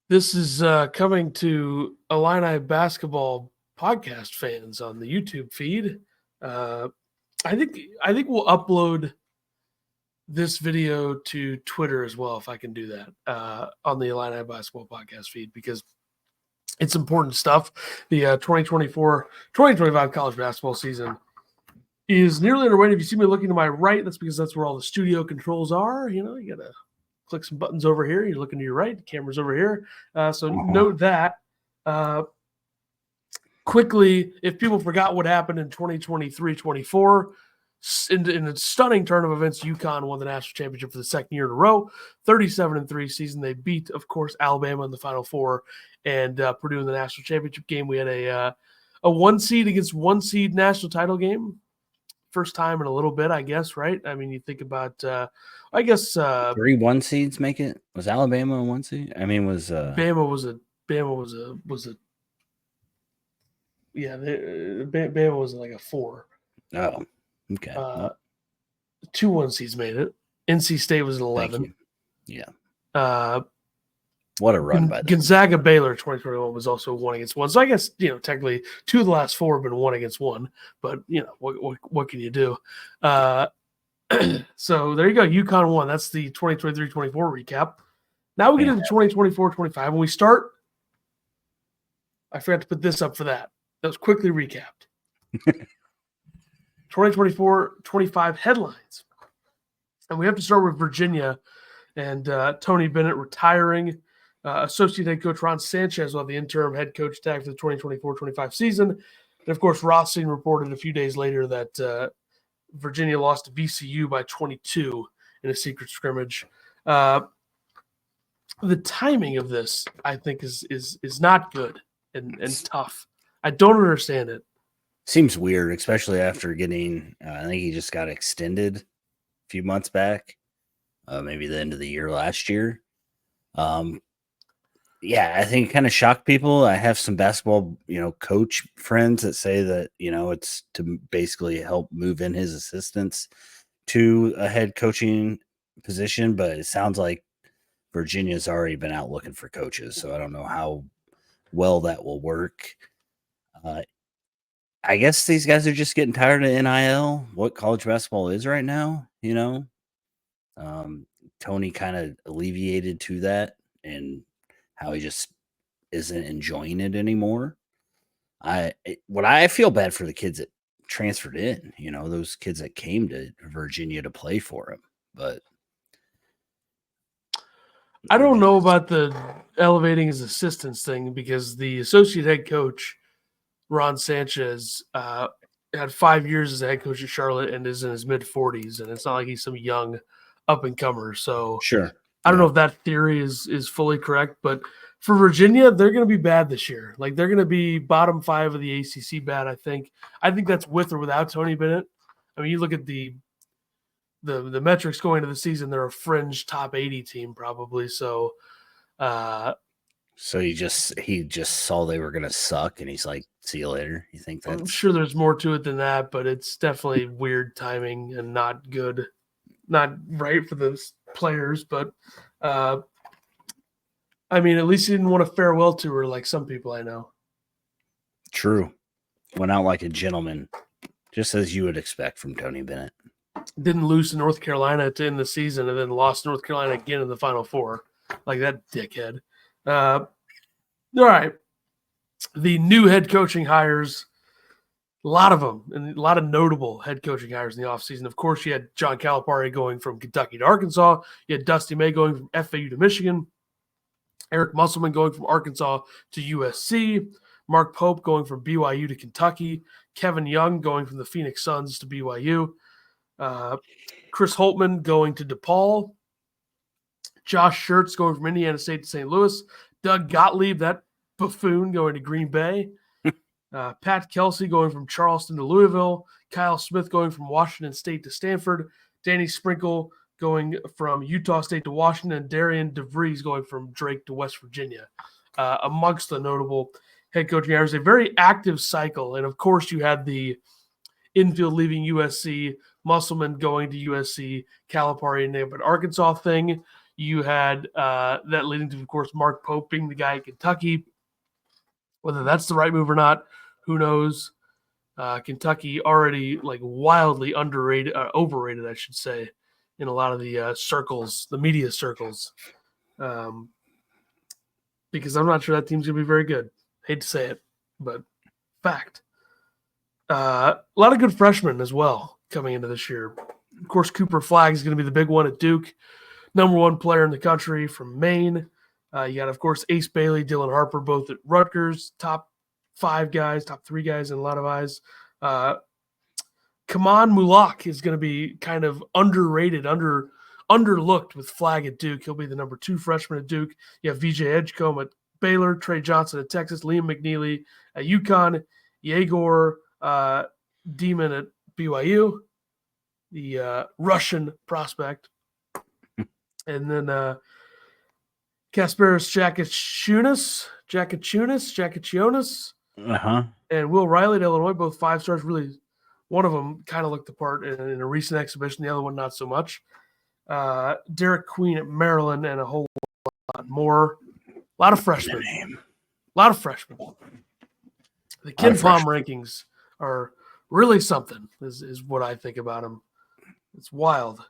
This is coming to Illini basketball podcast fans on the YouTube feed. Uh, I think we'll upload this video to Twitter as well if I can do that on the Illini basketball podcast feed because it's important stuff. The 2024-2025 college basketball season is nearly underway. If you see me looking to my right, that's because that's where all the studio controls are. You know, you got to click some buttons over here. You're looking to your right. The camera's over here. So note that. Quickly, if people forgot what happened in 2023-24, in a stunning turn of events, UConn won the national championship for the second year in a row, 37-3 season. They beat, of course, Alabama in the Final Four and Purdue in the national championship game. We had a one seed against one seed national title game. First time in a little bit, I guess, right? I mean, you think about, I guess 3 1 seeds make it. Was Alabama a 1 seed? I mean, was Bama was a Bama was like a 4. Oh, okay. 2 1 seeds made it. NC State was an 11. Yeah. What a run by them. Gonzaga Baylor 2021 was also 1 against 1. So I guess, technically 2 of the last 4 have been 1 against 1, but what can you do? So there you go. UConn won. That's the 2023-24 recap. Now we get into 2024-25. When we start, I forgot to put this up for that. That was quickly recapped. 2024-25 headlines. And we have to start with Virginia and Tony Bennett retiring. Associate head coach Ron Sanchez will have the interim head coach tag for the 2024-25 season. And, of course, Rothstein reported a few days later that Virginia lost to VCU by 22 in a secret scrimmage. The timing of this, I think, is not good and tough. I don't understand it. Seems weird, especially after getting I think he just got extended a few months back, maybe the end of the year last year. Yeah, I think it kind of shocked people. I have some basketball, coach friends that say that, it's to basically help move in his assistants to a head coaching position, but it sounds like Virginia's already been out looking for coaches, so I don't know how well that will work. I guess these guys are just getting tired of NIL, what college basketball is right now, Tony kind of alleviated to that and how he just isn't enjoying it anymore. I feel bad for the kids that transferred in, those kids that came to Virginia to play for him, but I don't know about the elevating his assistants thing because the associate head coach, Ron Sanchez, had 5 years as a head coach at Charlotte and is in his mid-40s, and it's not like he's some young up-and-comer. So sure. I don't know if that theory is fully correct, but for Virginia, they're going to be bad this year. Like, they're going to be bottom 5 of the ACC bad, I think. I think that's with or without Tony Bennett. I mean, you look at the metrics going into the season, they're a fringe top 80 team probably. So he just saw they were going to suck, and he's like, see you later. You think that's... I'm sure there's more to it than that, but it's definitely weird timing and not good. Not right for the players, but I mean, at least he didn't want a farewell tour like some people I know. True. Went out like a gentleman, just as you would expect from Tony Bennett. Didn't lose to North Carolina to end the season and then lost North Carolina again in the Final Four. Like that dickhead. All right. The new head coaching hires, a lot of them, and a lot of notable head coaching hires in the offseason. Of course, you had John Calipari going from Kentucky to Arkansas. You had Dusty May going from FAU to Michigan. Eric Musselman going from Arkansas to USC. Mark Pope going from BYU to Kentucky. Kevin Young going from the Phoenix Suns to BYU. Chris Holtman going to DePaul. Josh Schertz going from Indiana State to St. Louis. Doug Gottlieb, that buffoon, going to Green Bay. Pat Kelsey going from Charleston to Louisville. Kyle Smith going from Washington State to Stanford. Danny Sprinkle going from Utah State to Washington. And Darian DeVries going from Drake to West Virginia. Amongst the notable head coaching hires, a very active cycle. And, of course, you had the infield leaving USC, Musselman going to USC, Calipari and but Arkansas thing. You had that leading to, of course, Mark Pope being the guy at Kentucky. Whether that's the right move or not, who knows? Kentucky already like wildly underrated, overrated, I should say, in a lot of the circles, the media circles, because I'm not sure that team's gonna be very good. Hate to say it, but fact. A lot of good freshmen as well coming into this year. Of course, Cooper Flagg is going to be the big one at Duke, number one player in the country from Maine. You got, of course, Ace Bailey, Dylan Harper, both at Rutgers, top 5 guys, top 3 guys in a lot of eyes. Kaman Mulak is going to be kind of underrated, underlooked with Flagg at Duke. He'll be the number 2 freshman at Duke. You have VJ Edgecombe at Baylor, Trey Johnson at Texas, Liam McNeely at UConn, Yegor Demon at BYU, the Russian prospect, and then Kasparis Jakachunas, and Will Riley at Illinois, both 5 stars. Really, one of them kind of looked the part in a recent exhibition, the other one not so much. Derek Queen at Maryland, and a whole lot more. A lot of freshmen. The Ken Palm rankings are really something, is what I think about them. It's wild.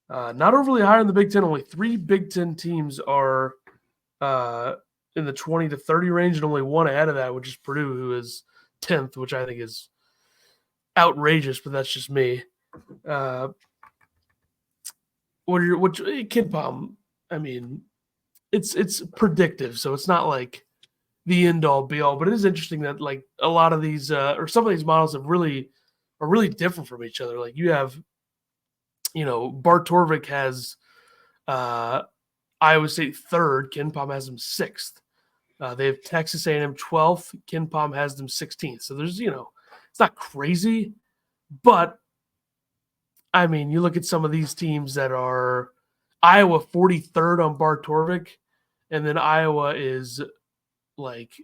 Not overly high in the Big Ten. Only 3 Big Ten teams are in the 20 to 30 range, and only one ahead of that, which is Purdue, who is 10th, which I think is outrageous, but that's just me. Ken Palm, I mean, it's predictive, so it's not like the end all be all, but it is interesting that like a lot of these or some of these models are really different from each other. Like you have, Bart Torvik has Iowa State 3rd, Ken Palm has them 6th. They have Texas A&M 12th, Ken Palm has them 16th. So there's, it's not crazy, but I mean, you look at some of these teams that are Iowa 43rd on Bart Torvik, and then Iowa is like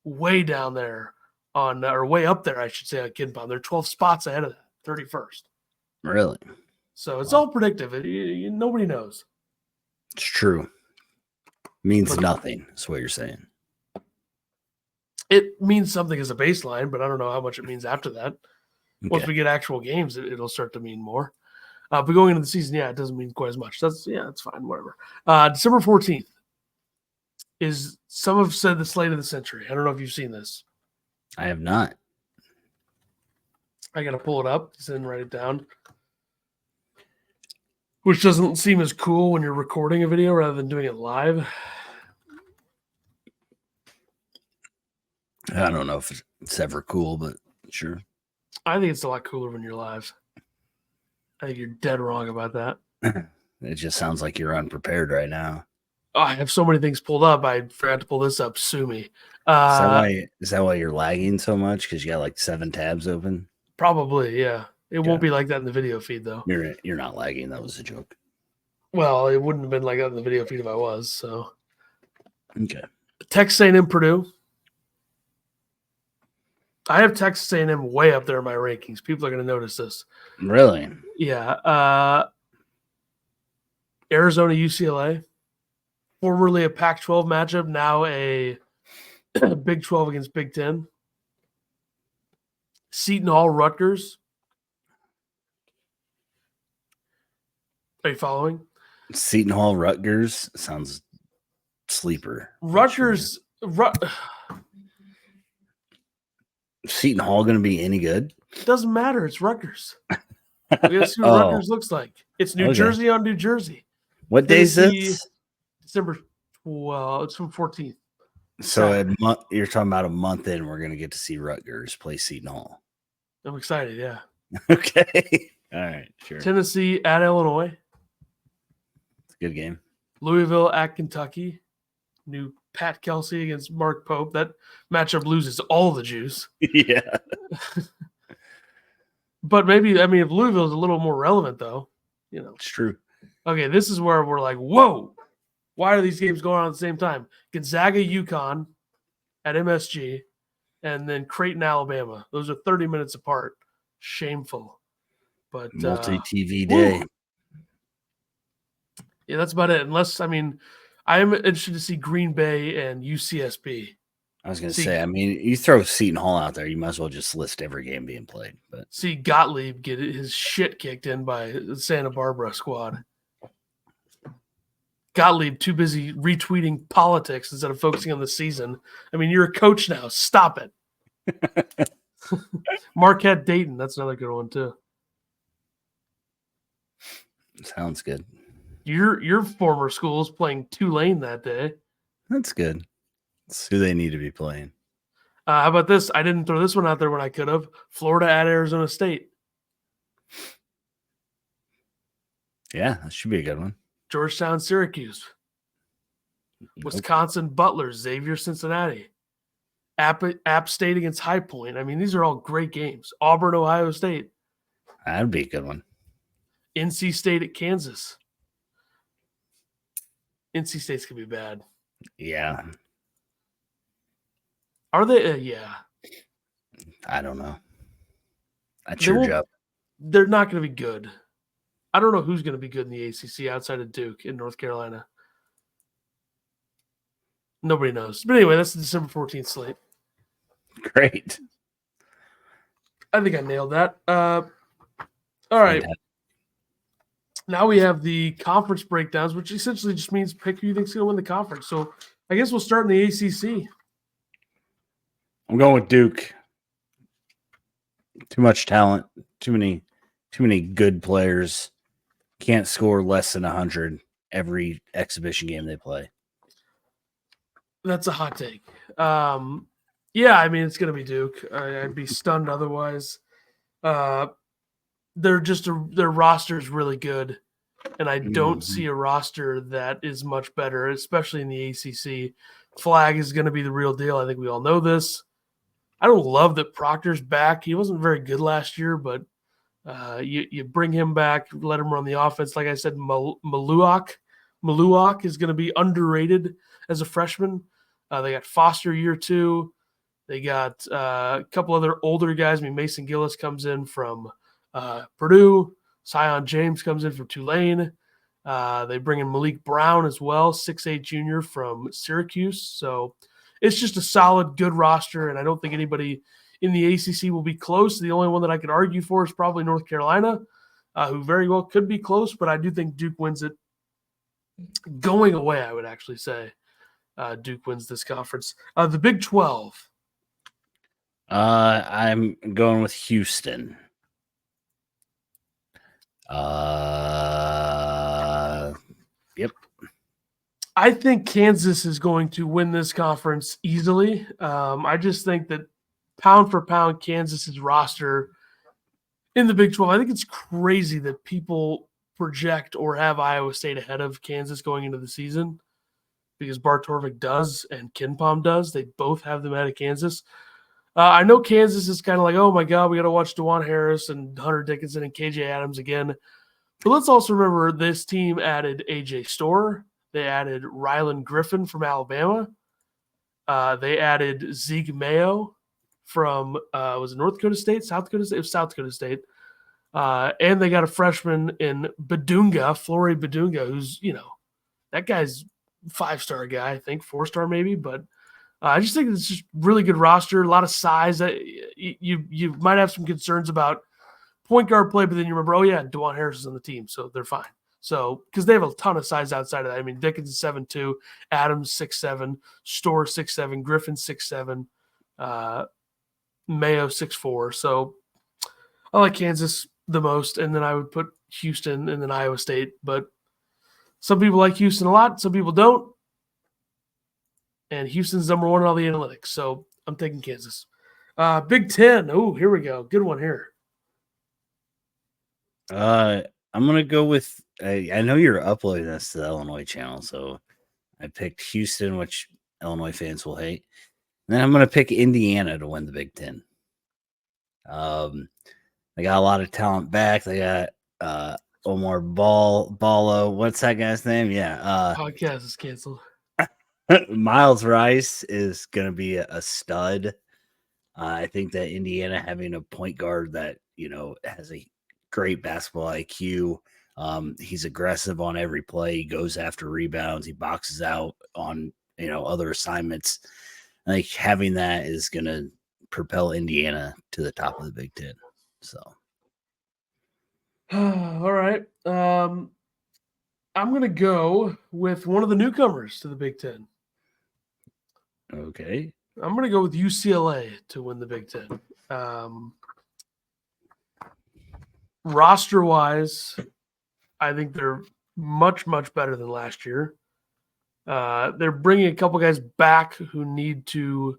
way down there or way up there, I should say, on Ken Palm. They're 12 spots ahead of that, 31st. Really? So it's all predictive. Nobody knows. It's true. Means nothing. That's what you're saying. It means something as a baseline, but I don't know how much it means after that. Okay. Once we get actual games, it'll start to mean more. But going into the season, it doesn't mean quite as much. It's fine, whatever. December 14th is, some have said, the slate of the century. I don't know if you've seen this. I have not. I got to pull it up and write it down. Which doesn't seem as cool when you're recording a video rather than doing it live. I don't know if it's ever cool, but sure. I think it's a lot cooler when you're live. I think you're dead wrong about that. It just sounds like you're unprepared right now. Oh, I have so many things pulled up. I forgot to pull this up. Sue me. Is that why you're lagging so much? Because you got like 7 tabs open? Probably, yeah. It won't be like that in the video feed, though. You're not lagging. That was a joke. Well, it wouldn't have been like that in the video feed if I was. So, okay. Texas A&M Purdue. I have Texas A&M way up there in my rankings. People are going to notice this. Really? Yeah. Arizona UCLA. Formerly a Pac-12 matchup, now a Big 12 against Big 10. Seton Hall Rutgers. Are you following? Seton Hall Rutgers sounds sleeper. Rutgers. Seton Hall going to be any good? It doesn't matter. It's Rutgers. We got to see what Rutgers looks like. It's New Jersey on New Jersey. What day is this? December 12th. It's from 14th. So you're talking about a month in, we're going to get to see Rutgers play Seton Hall. I'm excited, yeah. Okay. All right, sure. Tennessee at Illinois. It's a good game. Louisville at Kentucky. New Pat Kelsey against Mark Pope. That matchup loses all the juice. Yeah. But maybe, if Louisville is a little more relevant, though, It's true. Okay, this is where we're like, whoa, why are these games going on at the same time? Gonzaga, UConn at MSG, and then Creighton, Alabama. Those are 30 minutes apart. Shameful. But multi-TV day. Yeah, that's about it. Unless, I mean, I'm interested to see Green Bay and UCSB. I was going to See, say, I mean, you throw Seton Hall out there, you might as well just list every game being played. But see Gottlieb get his shit kicked in by the Santa Barbara squad. Gottlieb too busy retweeting politics instead of focusing on the season. I mean, you're a coach now. Stop it. Marquette Dayton. That's another good one too. sounds good. Your former school's playing Tulane that day. That's good. That's who they need to be playing. How about this? I didn't throw this one out there when I could have. Florida at Arizona State. Yeah, that should be a good one. Georgetown, Syracuse. Nope. Wisconsin, Butler, Xavier, Cincinnati. App State against High Point. I mean, these are all great games. Auburn, Ohio State. That'd be a good one. NC State at Kansas. NC State's going to be bad. Yeah. Are they? Yeah. I don't know. That's your job. They're not going to be good. I don't know who's going to be good in the ACC outside of Duke in North Carolina. Nobody knows. But anyway, that's the December 14th slate. Great. I think I nailed that. All right. Now we have the conference breakdowns, which essentially just means pick who you think's going to win the conference. So I guess we'll start in the ACC. I'm going with Duke. Too much talent. Too many good players. Can't score less than 100 every exhibition game they play. That's a hot take. Yeah, I mean, it's going to be Duke. I'd be stunned otherwise. Their roster is really good, and I don't see a roster that is much better, especially in the ACC. Flag is going to be the real deal. I think we all know this. I don't love that Proctor's back. He wasn't very good last year, but you bring him back, let him run the offense. Like I said, Maluak is going to be underrated as a freshman. They got Foster year 2. They got a couple other older guys. I mean, Mason Gillis comes in from Purdue. Sion James comes in from Tulane. They bring in Malik Brown as well, 6'8 junior from Syracuse. So it's just a solid, good roster, and I don't think anybody in the ACC will be close. The only one that I could argue for is probably North Carolina, who very well could be close, but I do think Duke wins it. Going away, I would actually say Duke wins this conference. The Big 12. I'm going with Houston. Yep. I think Kansas is going to win this conference easily. I just think that pound for pound, Kansas's roster in the Big 12, I think it's crazy that people project or have Iowa State ahead of Kansas going into the season because Bart Torvik does and KenPom does. They both have them ahead of Kansas. I know Kansas is kind of like, oh my God, we got to watch DeJuan Harris and Hunter Dickinson and KJ Adams again. But let's also remember this team added AJ Storr. They added Rylan Griffin from Alabama. They added Zeke Mayo from, was it North Dakota State? South Dakota State? It was South Dakota State. And they got a freshman in Badunga, Flory Badunga, who's, that guy's 5-star guy, I think, 4-star maybe. But I just think it's just really good roster, a lot of size. You might have some concerns about point guard play, but then you remember, oh yeah, DeJuan Harris is on the team, so they're fine. So because they have a ton of size outside of that. I mean, Dickens 7'2", Adams 6'7", Storr 6'7", Griffin 6'7", Mayo 6'4". So I like Kansas the most, and then I would put Houston and then Iowa State. But some people like Houston a lot, some people don't. And Houston's number 1 in all the analytics, so I'm taking Kansas. Big Ten. Oh, here we go. Good one here. I'm gonna go with. I know you're uploading this to the Illinois channel, so I picked Houston, which Illinois fans will hate. And then I'm gonna pick Indiana to win the Big Ten. They got a lot of talent back. They got Omar Ballo. What's that guy's name? Yeah. Podcast is canceled. Miles Rice is going to be a stud. I think that Indiana having a point guard that, has a great basketball IQ He's aggressive on every play. He goes after rebounds. He boxes out on other assignments. Like having that is going to propel Indiana to the top of the Big Ten. So, all right. I'm going to go with one of the newcomers to the Big Ten. okay. I'm going to go with UCLA to win the Big Ten. Roster-wise, I think they're much, much better than last year. They're bringing a couple guys back who need to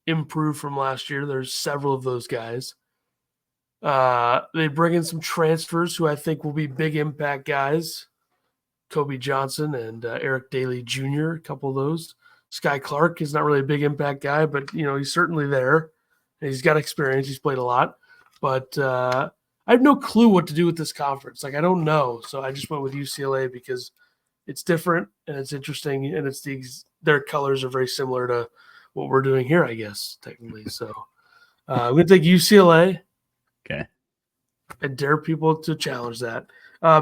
improve from last year. There's several of those guys. They bring in some transfers who I think will be big impact guys. Kobe Johnson and Eric Daly Jr., a couple of those. Sky Clark is not really a big impact guy, but he's certainly there. And he's got experience. He's played a lot. But I have no clue what to do with this conference. Like, I don't know. So I just went with UCLA because it's different and it's interesting, and it's their colors are very similar to what we're doing here, I guess, technically. So I'm going to take UCLA. Okay. I dare people to challenge that.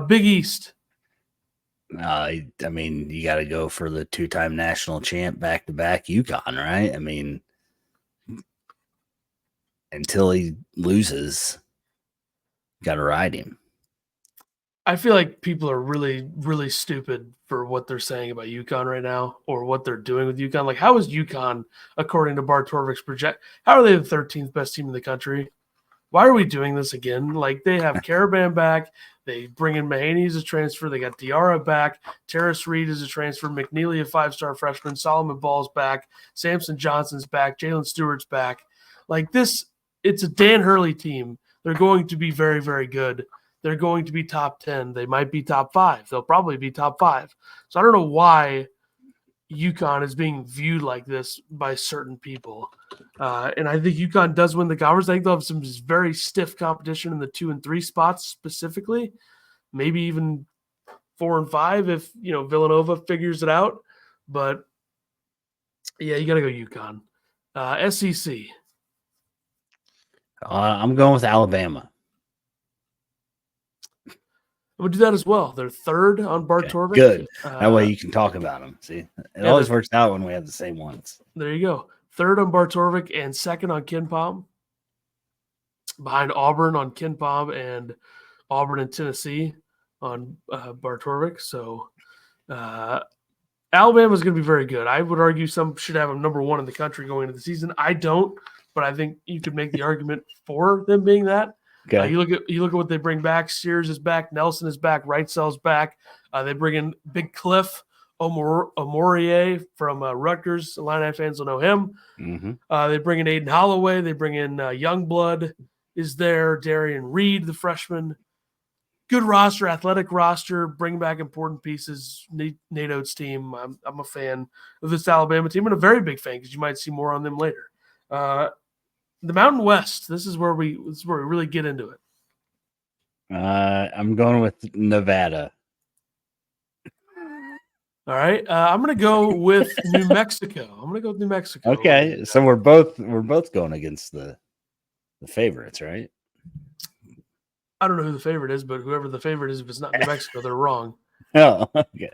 Big East. I mean, you got to go for the 2-time national champ back-to-back UConn, right? I mean, until he loses, got to ride him. I feel like people are really, really stupid for what they're saying about UConn right now or what they're doing with UConn. Like, how is UConn, according to Bart Torvik's project, how are they the 13th best team in the country? Why are we doing this again? Like, they have Caravan back. They bring in Mahaney as a transfer. They got Diarra back. Terrace Reed is a transfer. McNeely, a 5-star freshman. Solomon Ball's back. Samson Johnson's back. Jalen Stewart's back. Like this, it's a Dan Hurley team. They're going to be very, very good. They're going to be top 10. They might be top 5. They'll probably be top 5. So I don't know why UConn is being viewed like this by certain people. And I think UConn does win the conference. I think they'll have some very stiff competition in the 2 and 3 spots specifically, maybe even 4 and 5 if Villanova figures it out. But yeah, you got to go UConn. SEC. I'm going with Alabama. I'm gonna do that as well. They're third on Bart Torvik. Good. That way you can talk about them. See, it always works out when we have the same ones. There you go. Third on Bart Torvik and second on Ken Palm. Behind Auburn on Ken Palm and Auburn and Tennessee on Bart Torvik. So Alabama's going to be very good. I would argue some should have them number 1 in the country going into the season. I don't, but I think you could make the argument for them being that. Okay. You look at what they bring back. Sears is back. Nelson is back. Wrightsell's back. They bring in Big Cliff Omorie from Rutgers. Illini fans will know him. Mm-hmm. They bring in Aiden Holloway. They bring in Youngblood is there. Darian Reed, the freshman. Good roster, athletic roster. Bring back important pieces. Nate Oates' team. I'm a fan of this Alabama team and a very big fan because you might see more on them later. The Mountain West. This is where we really get into it. I'm going with Nevada. All right. I'm going to go with New Mexico. Okay, so we're both going against the favorites, right? I don't know who the favorite is, but whoever the favorite is, if it's not New Mexico, they're wrong. Oh, okay.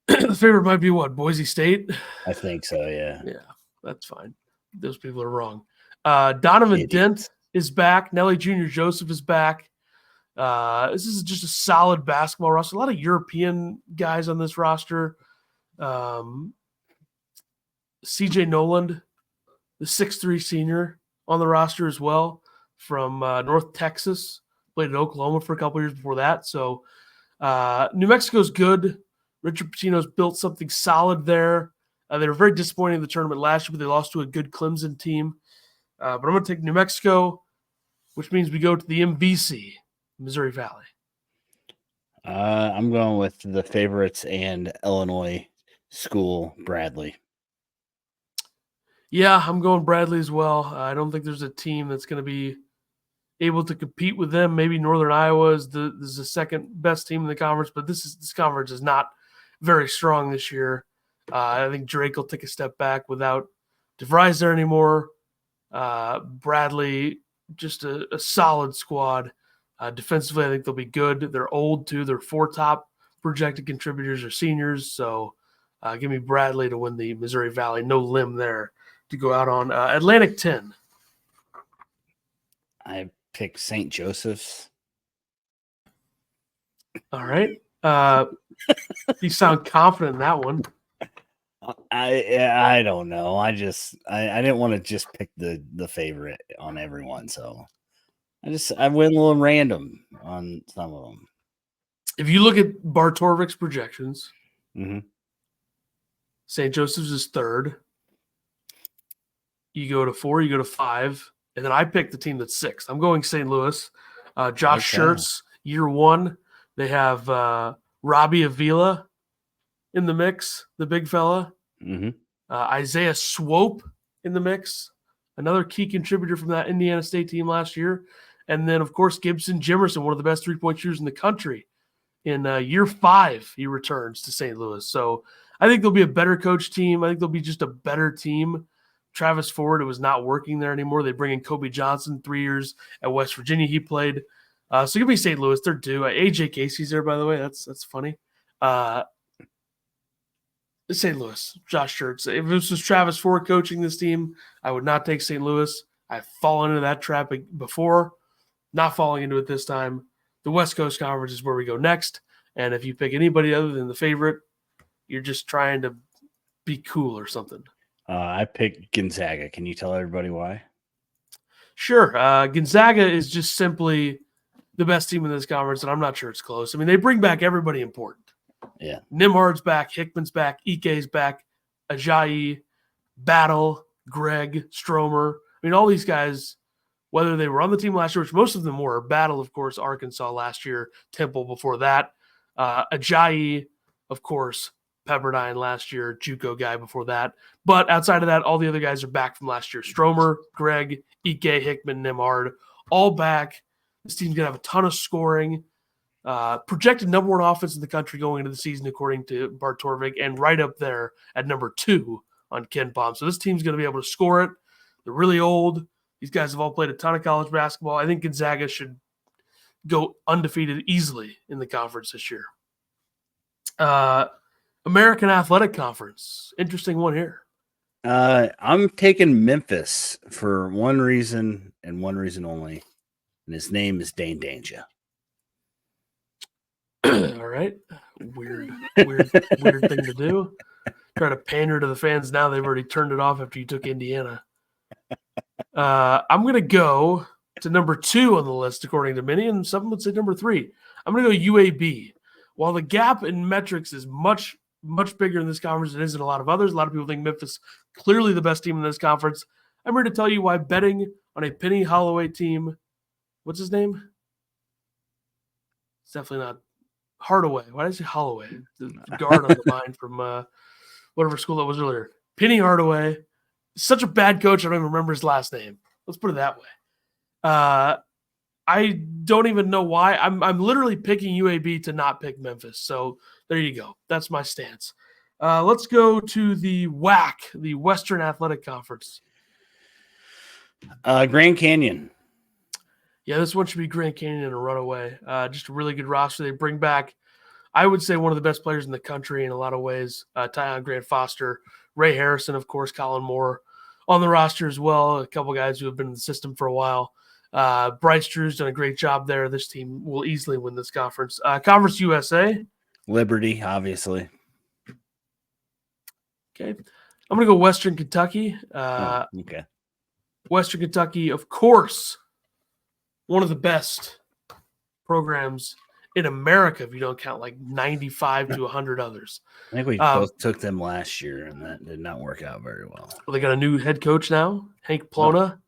The favorite might be what? Boise State? I think so, yeah. Yeah, that's fine. Those people are wrong. Donovan Dent is back. Nelly Jr. Joseph is back. This is just a solid basketball roster. A lot of European guys on this roster. CJ Noland, the 6'3" senior on the roster as well from North Texas. Played at Oklahoma for a couple years before that. So New Mexico's good. Richard Pitino's built something solid there. They were very disappointing in the tournament last year, but they lost to a good Clemson team. But I'm going to take New Mexico, which means we go to the MVC, Missouri Valley. I'm going with the favorites and Illinois school, Bradley. Yeah, I'm going Bradley as well. I don't think there's a team that's going to be able to compete with them. Maybe Northern Iowa is the second best team in the conference, but this conference is not very strong this year. I think Drake will take a step back without DeVries there anymore. Bradley, just a solid squad. Defensively, I think they'll be good. They're old, too. Their 4 top projected contributors are seniors. So give me Bradley to win the Missouri Valley. No limb there to go out on. Atlantic 10. I picked St. Joseph's. All right. You sound confident in that one. I don't know. I didn't want to just pick the favorite on everyone, so I went a little random on some of them. If you look at Bartorvik's projections, Mm-hmm. St. Joseph's is 3rd. You go to 4, you go to 5, and then I picked the team that's 6th. I'm going St. Louis. Josh Schertz, year 1. They have Robbie Avila in the mix, the big fella. Mm-hmm. Isaiah Swope in the mix, another key contributor from that Indiana State team last year. And then, of course, Gibson Jimerson, one of the best three-point shooters in the country. In year 5, he returns to St. Louis. So I think they'll be a better coach team. I think they'll be just a better team. Travis Ford, it was not working there anymore. They bring in Kobe Johnson, 3 years at West Virginia. He played. So give me St. Louis. They're due. AJ Casey's there, by the way. That's funny. St. Louis, Josh Schertz. If this was Travis Ford coaching this team, I would not take St. Louis. I've fallen into that trap before, not falling into it this time. The West Coast Conference is where we go next. And if you pick anybody other than the favorite, you're just trying to be cool or something. I picked Gonzaga. Can you tell everybody why? Sure. Gonzaga is just simply the best team in this conference, and I'm not sure it's close. I mean, they bring back everybody important. Yeah. Nimhard's back, Hickman's back, Ike's back, Ajayi, Battle, Greg, Stromer. I mean, all these guys, whether they were on the team last year, which most of them were, Battle, of course, Arkansas last year, Temple before that, Ajayi, of course, Pepperdine last year, JUCO guy before that. But outside of that, all the other guys are back from last year. Stromer, Greg, Ike, Hickman, Nimhard, all back. This team's going to have a ton of scoring. Projected number 1 offense in the country going into the season, according to Bartorvik, and right up there at number 2 on Ken Palm. So this team's going to be able to score it. They're really old. These guys have all played a ton of college basketball. I think Gonzaga should go undefeated easily in the conference this year. American Athletic Conference. Interesting one here. I'm taking Memphis for one reason and one reason only, and his name is Dane Danger. All right. Weird thing to do. Try to pander to the fans now. They've already turned it off after you took Indiana. I'm going to go to number 2 on the list, according to many, and some would say number 3. I'm going to go UAB. While the gap in metrics is much, much bigger in this conference than it is in a lot of others, a lot of people think Memphis clearly the best team in this conference. I'm here to tell you why betting on a Penny Holloway team, what's his name? It's definitely not Hardaway. Why did I say Holloway? The guard on the line from whatever school that was earlier. Penny Hardaway. Such a bad coach, I don't even remember his last name. Let's put it that way. I don't even know why. I'm literally picking UAB to not pick Memphis. So there you go. That's my stance. Let's go to the WAC, the Western Athletic Conference. Grand Canyon. Yeah, this one should be Grand Canyon and a runaway. Just a really good roster. They bring back, I would say, one of the best players in the country in a lot of ways. Tyon Grant Foster, Ray Harrison, of course, Colin Moore on the roster as well. A couple guys who have been in the system for a while. Bryce Drew's done a great job there. This team will easily win this conference. Conference USA. Liberty, obviously. Okay. I'm going to go Western Kentucky. Okay. Western Kentucky, of course, one of the best programs in America, if you don't count like 95 to 100 others. I think we both took them last year, and that did not work out very well. They got a new head coach now, Hank Plona.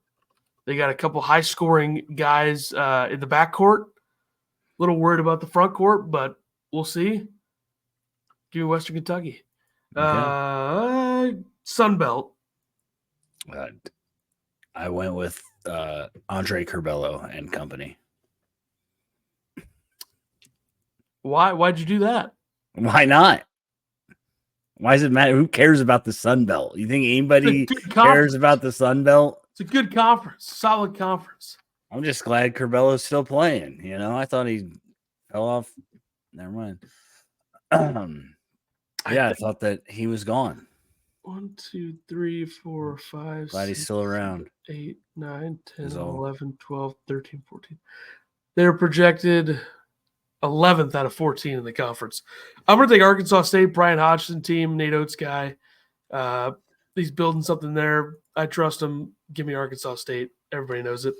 They got a couple high-scoring guys in the backcourt. A little worried about the front court, but we'll see. Give me Western Kentucky. Okay. Sun Belt. I went with Andre Curbelo and company. Why'd you do that? Why not? Why does it matter? Who cares about the Sun Belt? You think anybody cares about the Sun Belt? It's a good conference, solid conference. I'm just glad Curbelo's still playing. I thought he fell off. Never mind. I thought that he was gone. 1, 2, 3, 4, 5, Glad 6, he's still around. 8, 9, 10, Is all. 11, 12, 13, 14. They're projected 11th out of 14 in the conference. I'm going to take Arkansas State, Brian Hodgson team, Nate Oates guy. He's building something there. I trust him. Give me Arkansas State. Everybody knows it.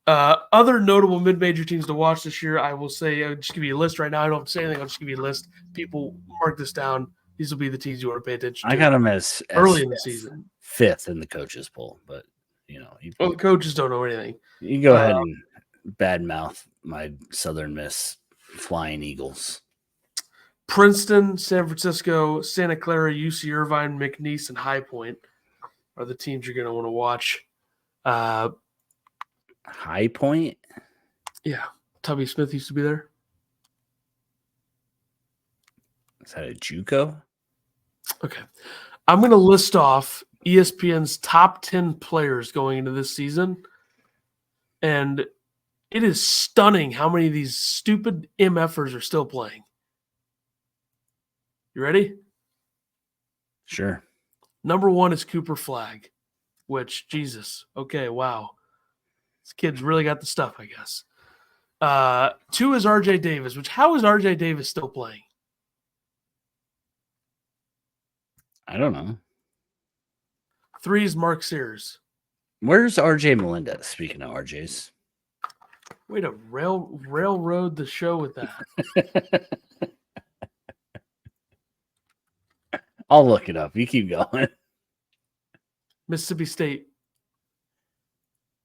Other notable mid-major teams to watch this year, I will say, I'll just give you a list right now. I don't have to say anything. I'll just give you a list. People, mark this down. These will be the teams you want to pay attention to. I got them as early in the season. 5th in the coaches poll, but the coaches don't know anything. You go ahead and badmouth my Southern Miss Flying Eagles. Princeton, San Francisco, Santa Clara, UC Irvine, McNeese, and High Point are the teams you're going to want to watch. High Point? Yeah. Tubby Smith used to be there. Is that a JUCO? Okay. I'm going to list off ESPN's top 10 players going into this season. And it is stunning how many of these stupid MFers are still playing. You ready? Sure. Number 1 is Cooper Flagg, which, Jesus. Okay, wow. This kid's really got the stuff, I guess. 2 is RJ Davis, which how is RJ Davis still playing? I don't know. 3 is Mark Sears. Where's RJ Melendez? Speaking of RJs. Way to railroad the show with that. I'll look it up. You keep going. Mississippi State,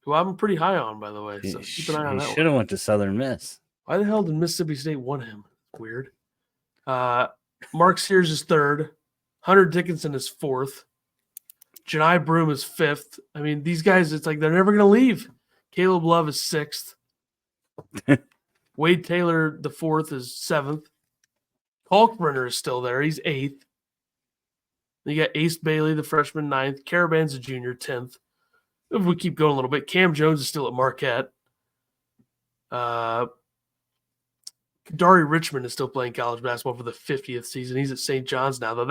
who I'm pretty high on, by the way. So keep an eye on that. He should have went to Southern Miss. Why the hell did Mississippi State want him? Weird. Mark Sears is 3rd. Hunter Dickinson is 4th. Janai Broom is 5th. I mean, these guys, it's like they're never going to leave. Caleb Love is 6th. Wade Taylor, the 4th, is 7th. Kalkbrenner is still there. He's 8th. You got Ace Bailey, the freshman, 9th. Caravan's a junior, 10th. If we keep going a little bit, Cam Jones is still at Marquette. Kadari Richmond is still playing college basketball for the 50th season. He's at St. John's now, though.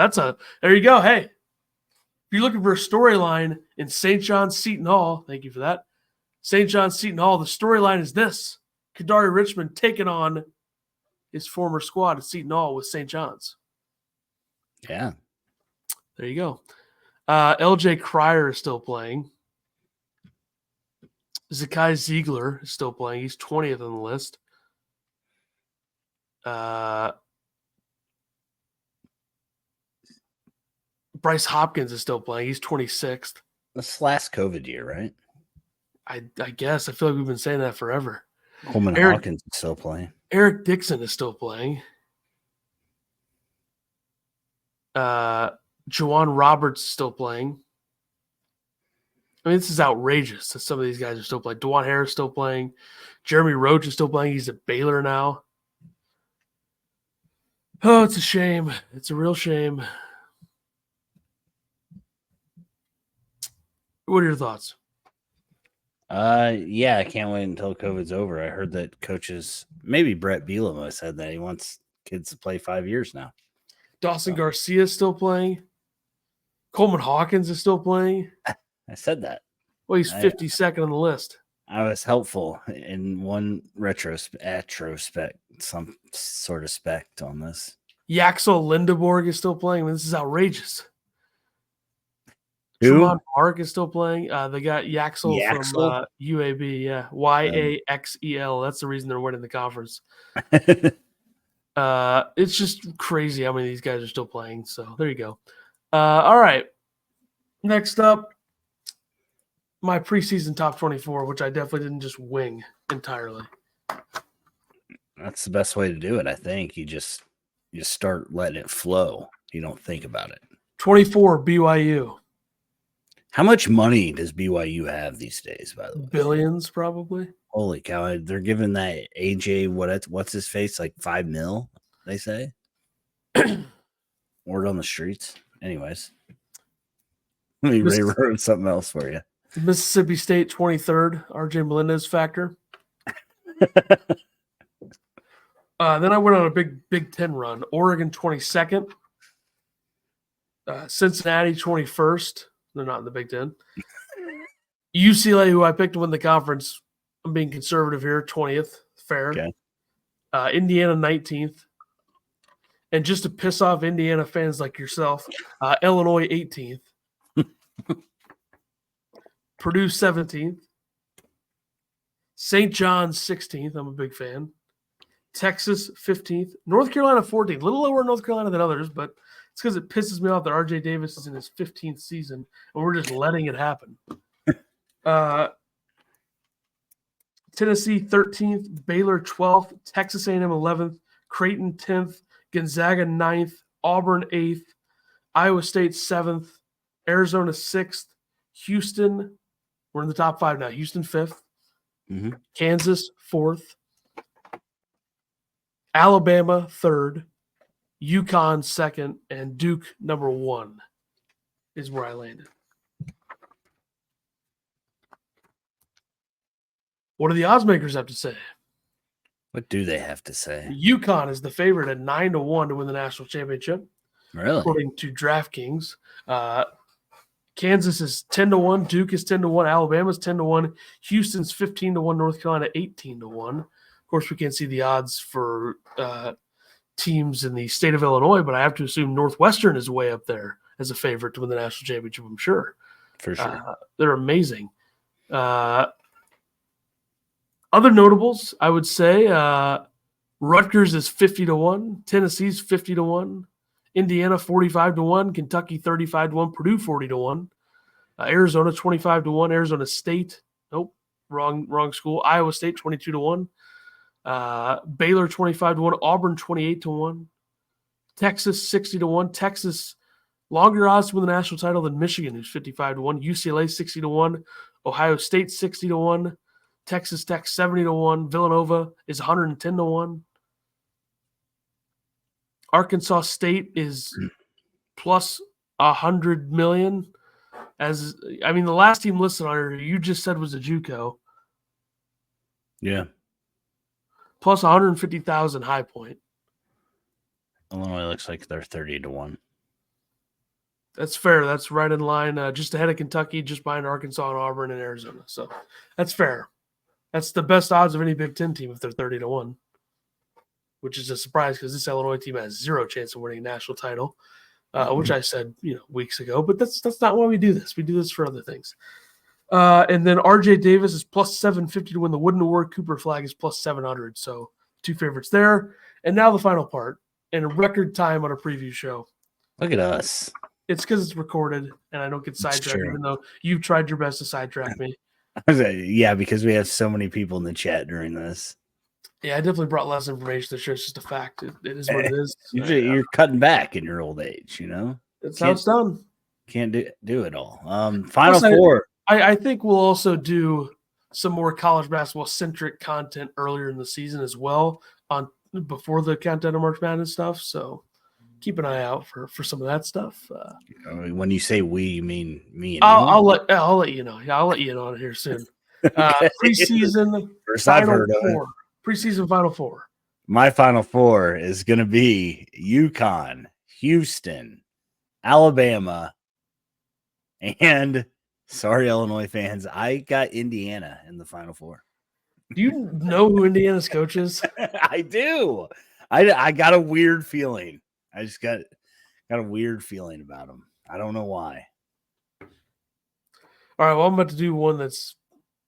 There you go. Hey, if you're looking for a storyline in St. John's Seton Hall, thank you for that. St. John's Seton Hall, the storyline is this. Kadari Richmond taking on his former squad at Seton Hall with St. John's. Yeah. There you go. LJ Cryer is still playing. Zakai Ziegler is still playing. He's 20th on the list. Bryce Hopkins is still playing. He's 26th. This last COVID year, right? I guess. I feel like we've been saying that forever. Coleman Hawkins is still playing. Eric Dixon is still playing. Juwan Roberts is still playing. I mean, this is outrageous that some of these guys are still playing. DeJuan Harris is still playing. Jeremy Roach is still playing. He's at Baylor now. Oh, it's a shame. It's a real shame. What are your thoughts? Yeah, I can't wait until COVID's over. I heard that coaches, maybe Brett Bielema said that he wants kids to play 5 years now. Dawson Garcia is still playing. Coleman Hawkins is still playing. I said that. Well, he's 52nd on the list. I was helpful in one retrospect, some sort of spec on this. Yaxel Lindeborg is still playing. I mean, this is outrageous. Who? Tremont Mark is still playing. They got Yaxel from UAB. Yeah, Yaxel. That's the reason they're winning the conference. It's just crazy how many of these guys are still playing. So there you go. All right. Next up, my preseason top 24, which I definitely didn't just wing entirely. That's the best way to do it, I think. You start letting it flow. You don't think about it. 24, BYU. How much money does BYU have these days, by the way? Billions, probably. Holy cow. They're giving that AJ, what's his face, like $5 million, they say? Word on the streets. Anyways. Let me rewrote something else for you. Mississippi State 23rd, RJ Melendez factor. Then I went on a Big Ten run. Oregon 22nd. Cincinnati 21st. They're not in the Big Ten. UCLA, who I picked to win the conference, I'm being conservative here, 20th. Fair. Okay. Indiana 19th. And just to piss off Indiana fans like yourself, Illinois 18th. Purdue 17th. St. John's 16th. I'm a big fan. Texas 15th. North Carolina 14th. A little lower in North Carolina than others, but it's because it pisses me off that RJ Davis is in his 15th season and we're just letting it happen. Tennessee 13th. Baylor 12th. Texas A&M 11th. Creighton 10th. Gonzaga 9th. Auburn 8th. Iowa State 7th. Arizona 6th. Houston, we're in the top 5 now. Houston 5th. Mm-hmm. Kansas 4th. Alabama 3rd. UConn 2nd. And Duke number 1 is where I landed. What do the odds makers have to say? What do they have to say? UConn is the favorite at 9-1 to win the national championship. Really? According to DraftKings. Kansas is 10-1. Duke is 10-1. Alabama's 10-1. Houston's 15-1. North Carolina 18-1. Of course, we can't see the odds for teams in the state of Illinois, but I have to assume Northwestern is way up there as a favorite to win the national championship, I'm sure. For sure. They're amazing. Other notables, I would say Rutgers is 50-1. Tennessee's 50-1. Indiana 45-1. Kentucky 35-1. Purdue 40-1. Arizona 25-1. Arizona State, nope, wrong school. Iowa State 22-1. Baylor 25-1. Auburn 28-1. Texas 60-1. Texas longer odds to win the national title than Michigan, who's 55-1. UCLA 60-1. Ohio State 60-1. Texas Tech 70-1. Villanova is 110-1. Arkansas State is plus 100 million. The last team listed on here you just said was a JUCO. Yeah. Plus 150,000 High Point. Illinois looks like they're 30-1. That's fair. That's right in line. Just ahead of Kentucky, just behind Arkansas and Auburn and Arizona. So that's fair. That's the best odds of any Big Ten team if they're 30-1, which is a surprise because this Illinois team has zero chance of winning a national title, which I said weeks ago. But that's not why we do this. We do this for other things. And then RJ Davis is plus 750 to win the Wooden Award. Cooper Flag is plus 700. So 2 favorites there. And now the final part in a record time on a preview show. Look at us. It's because it's recorded and I don't get sidetracked, even though you've tried your best to sidetrack me. Yeah, because we have so many people in the chat during this. Yeah, I definitely brought less information to show. It's just a fact. It is what it is. You're cutting back in your old age, you know? That's how it's done. Can't do it all. Final Four. I think we'll also do some more college basketball-centric content earlier in the season as well before the countdown to March Madness stuff. So keep an eye out for some of that stuff. When you say we, you mean me and I'll let you know. Yeah, I'll let you know on here soon. Okay. Preseason First I've heard of it. Preseason Final Four. My Final Four is going to be UConn, Houston, Alabama, and sorry, Illinois fans, I got Indiana in the Final Four. Do you know who Indiana's coach is? I do. I got a weird feeling. I just got a weird feeling about him. I don't know why. All right, well, I'm about to do one that's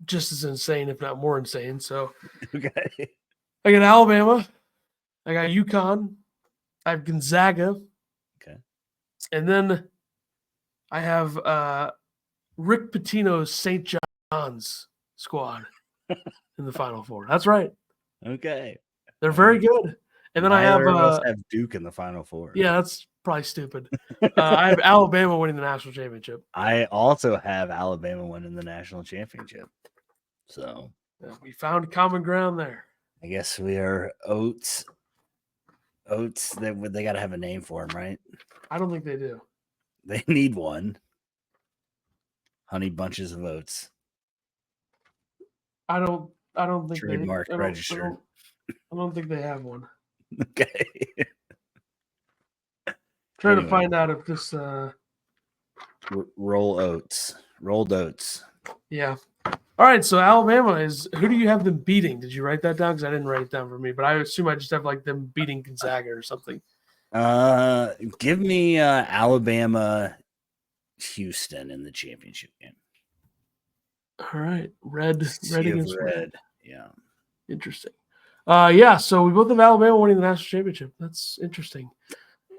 just as insane, if not more insane. So, okay. I got Alabama. I got UConn. I have Gonzaga. Okay. And then I have Rick Pitino's St. John's squad in the Final Four. That's right. Okay. They're very good. And then I have Duke in the Final Four. Yeah, that's probably stupid. I have Alabama winning the national championship. I also have Alabama winning the national championship. So we found common ground there. I guess we are Oats. Oats, they got to have a name for them, right? I don't think they do. They need one. Honey Bunches of Oats. I don't think Trademark they. registered. I don't think they have one. Okay. Trying to Anyway. find out if this. Rolled oats. Yeah. All right. So Alabama is. Who do you have them beating? Did you write that down? Because I didn't write it down for me, but I assume I just have like them beating Gonzaga or something. Give me Alabama, Houston in the championship game. All right. Red against red. Yeah. Interesting. Yeah. So we both have Alabama winning the national championship. That's interesting.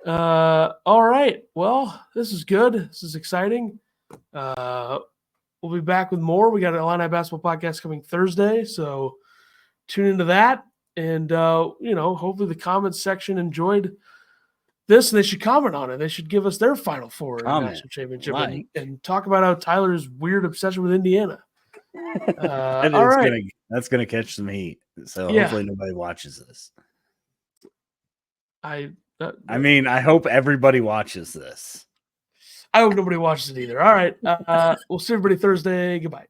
All right. Well, this is good. This is exciting. We'll be back with more. We got an Illini basketball podcast coming Thursday, so tune into that. And hopefully the comments section enjoyed this, and they should comment on it. They should give us their Final Four in the national championship and talk about how Tyler's weird obsession with Indiana. All right. That's gonna catch some heat. So hopefully nobody watches this. I mean, I hope everybody watches this. I hope nobody watches it either. All right. We'll see everybody Thursday. Goodbye.